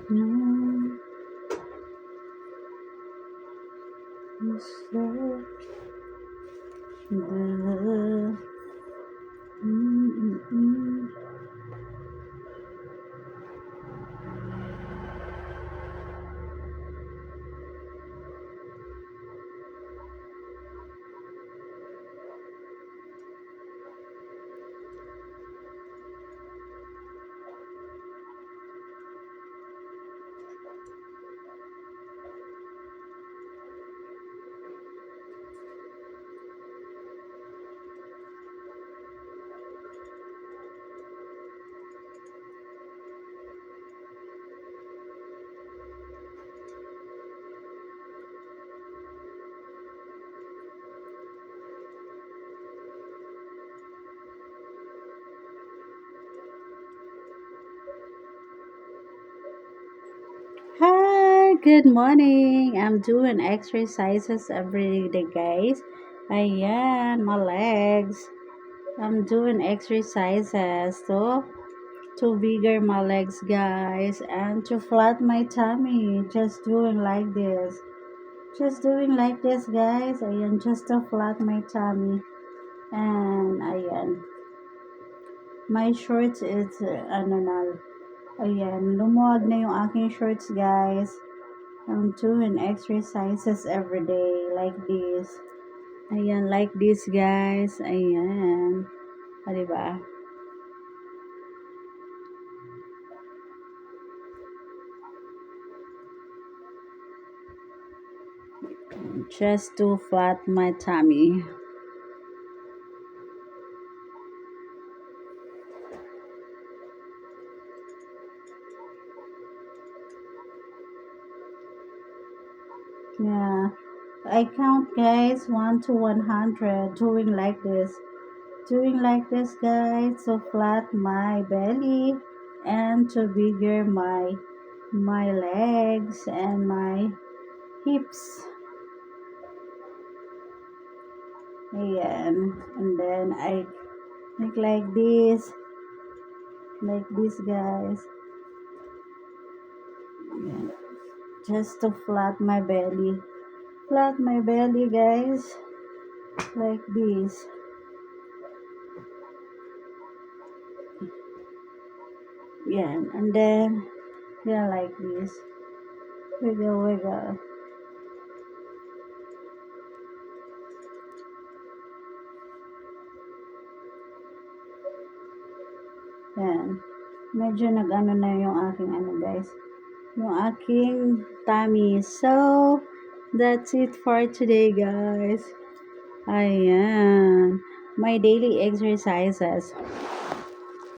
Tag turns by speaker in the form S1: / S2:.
S1: Mm, so the mm, mm, mm. Hi, good morning. I'm doing exercises every day, guys. Ayan, my legs. I'm doing exercises to bigger my legs, guys, and to flat my tummy. Just doing like this. Just doing like this, guys. Ayan, just to flat my tummy. And ayan, my shorts is ano na. Ayan, lumuwag na yung aking shorts, guys. I'm doing exercises every day like this. Ayan, like this, guys. Ayan. O, diba? Just to flat my tummy. Yeah. I count, guys, 1 to 100 doing like this. Doing like this, guys, to flat my belly and to bigger my legs and my hips. Ayan. And then I make like this, guys. Ayan. Just to flat my belly, guys, like this. Yeah, and then yeah, like this. Wiggle, wiggle. Yan. Medyo nag-ano na yung aking ano, guys. Yung aking tummy. So, that's it for today, guys. Ayan. My daily exercises.